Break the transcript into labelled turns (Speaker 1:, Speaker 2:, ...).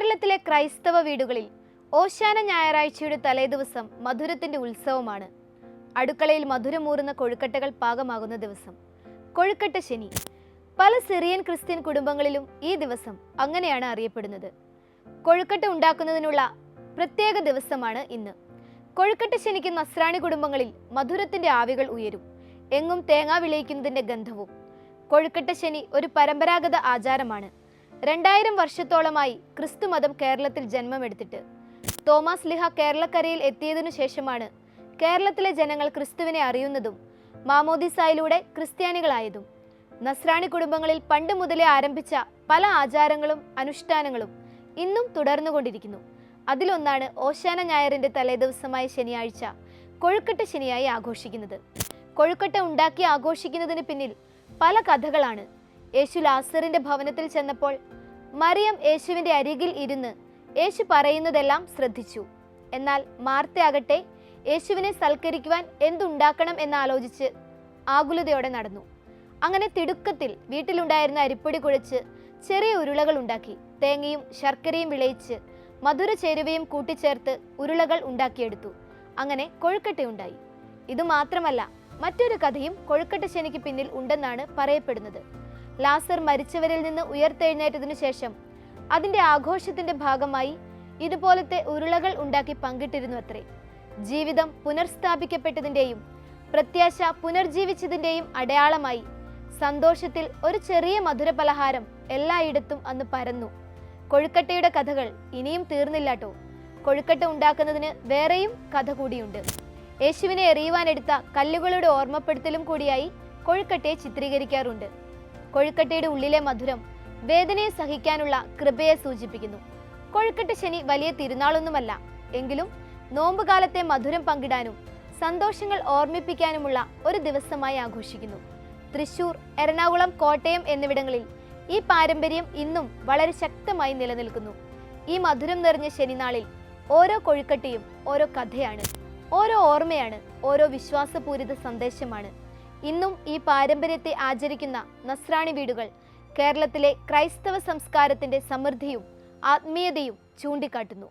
Speaker 1: കേരളത്തിലെ ക്രൈസ്തവ വീടുകളിൽ ഓശാന ഞായറാഴ്ചയുടെ തലേദിവസം മധുരത്തിന്റെ ഉത്സവമാണ്. അടുക്കളയിൽ മധുരമൂറുന്ന കൊഴുക്കട്ടകൾ പാകമാകുന്ന ദിവസം കൊഴുക്കട്ട ശനി. പല സിറിയൻ ക്രിസ്ത്യൻ കുടുംബങ്ങളിലും ഈ ദിവസം അങ്ങനെയാണ് അറിയപ്പെടുന്നത്. കൊഴുക്കട്ട ഉണ്ടാക്കുന്നതിനുള്ള പ്രത്യേക ദിവസമാണ് ഇന്ന്. കൊഴുക്കട്ട ശനിക്ക് നസ്രാണി കുടുംബങ്ങളിൽ മധുരത്തിന്റെ ആവികൾ ഉയരും. എങ്ങും തേങ്ങ വിളയിക്കുന്നതിന്റെ ഗന്ധവും. കൊഴുക്കട്ട ശനി ഒരു പരമ്പരാഗത ആചാരമാണ്. 2000 വർഷത്തോളമായി ക്രിസ്തുമതം കേരളത്തിൽ ജന്മമെടുത്തിട്ട്. തോമസ് ലിഹ കേരളക്കരയിൽ എത്തിയതിനു ശേഷമാണ് കേരളത്തിലെ ജനങ്ങൾ ക്രിസ്തുവിനെ അറിയുന്നതും മാമോദിസായിലൂടെ ക്രിസ്ത്യാനികളായതും. നസ്രാണി കുടുംബങ്ങളിൽ പണ്ട് മുതലേ ആരംഭിച്ച പല ആചാരങ്ങളും അനുഷ്ഠാനങ്ങളും ഇന്നും തുടർന്നുകൊണ്ടിരിക്കുന്നു. അതിലൊന്നാണ് ഓശാന ഞായറിന്റെ തലേദിവസമായ ശനിയാഴ്ച കൊഴുക്കട്ട ശനിയായി ആഘോഷിക്കുന്നത്. കൊഴുക്കട്ട ഉണ്ടാക്കി ആഘോഷിക്കുന്നതിന് പിന്നിൽ പല കഥകളാണ്. യേശു ലാസറിന്റെ ഭവനത്തിൽ ചെന്നപ്പോൾ മറിയം യേശുവിന്റെ അരികിൽ ഇരുന്ന് യേശു പറയുന്നതെല്ലാം ശ്രദ്ധിച്ചു. എന്നാൽ മാർത്തയാകട്ടെ യേശുവിനെ സൽക്കരിക്കുവാൻ എന്തുണ്ടാക്കണം എന്നാലോചിച്ച് ആകുലതയോടെ നടന്നു. അങ്ങനെ തിടുക്കത്തിൽ വീട്ടിലുണ്ടായിരുന്ന അരിപ്പൊടി കുഴച്ച് ചെറിയ ഉരുളകൾ ഉണ്ടാക്കി. തേങ്ങയും ശർക്കരയും വിളയിച്ച് മധുര ചേരുവയും കൂട്ടിച്ചേർത്ത് ഉരുളകൾ ഉണ്ടാക്കിയെടുത്തു. അങ്ങനെ കൊഴുക്കട്ടയുണ്ടായി. ഇതുമാത്രമല്ല, മറ്റൊരു കഥയും കൊഴുക്കട്ട ശനിക്ക് പിന്നിൽ ഉണ്ടെന്നാണ് പറയപ്പെടുന്നത്. ലാസർ മരിച്ചവരിൽ നിന്ന് ഉയർത്തെഴുന്നേറ്റതിനു ശേഷം അതിന്റെ ആഘോഷത്തിന്റെ ഭാഗമായി ഇതുപോലത്തെ ഉരുളകൾ ഉണ്ടാക്കി പങ്കിട്ടിരുന്നു അത്രേ. ജീവിതം പുനർസ്ഥാപിക്കപ്പെട്ടതിന്റെയും പ്രത്യാശ പുനർജീവിച്ചതിന്റെയും അടയാളമായി സന്തോഷത്തിൽ ഒരു ചെറിയ മധുരപലഹാരം എല്ലായിടത്തും അന്ന് പരന്നു. കൊഴുക്കട്ടയുടെ കഥകൾ ഇനിയും തീർന്നില്ലാട്ടോ. കൊഴുക്കട്ട ഉണ്ടാക്കുന്നതിന് വേറെയും കഥ കൂടിയുണ്ട്. യേശുവിനെ എറിയുവാനെടുത്ത കല്ലുകളുടെ ഓർമ്മപ്പെടുത്തലും കൂടിയായി കൊഴുക്കട്ടയെ ചിത്രീകരിക്കാറുണ്ട്. കൊഴുക്കട്ടയുടെ ഉള്ളിലെ മധുരം വേദനയെ സഹിക്കാനുള്ള കൃപയെ സൂചിപ്പിക്കുന്നു. കൊഴുക്കട്ട ശനി വലിയ തിരുനാളൊന്നുമല്ല. എങ്കിലും നോമ്പുകാലത്തെ മധുരം പങ്കിടാനും സന്തോഷങ്ങൾ ഓർമ്മിപ്പിക്കാനുമുള്ള ഒരു ദിവസമായി ആഘോഷിക്കുന്നു. തൃശൂർ, എറണാകുളം, കോട്ടയം എന്നിവിടങ്ങളിൽ ഈ പാരമ്പര്യം ഇന്നും വളരെ ശക്തമായി നിലനിൽക്കുന്നു. ഈ മധുരം നിറഞ്ഞ ശനിനാളിൽ ഓരോ കൊഴുക്കട്ടയും ഓരോ കഥയാണ്, ഓരോ ഓർമ്മയാണ്, ഓരോ വിശ്വാസപൂരിത സന്ദേശമാണ്. ഇന്നും ഈ പാരമ്പര്യത്തെ ആചരിക്കുന്ന നസ്രാണി വീടുകൾ കേരളത്തിലെ ക്രൈസ്തവ സംസ്കാരത്തിന്റെ സമൃദ്ധിയും ആത്മീയതയും ചൂണ്ടിക്കാട്ടുന്നു.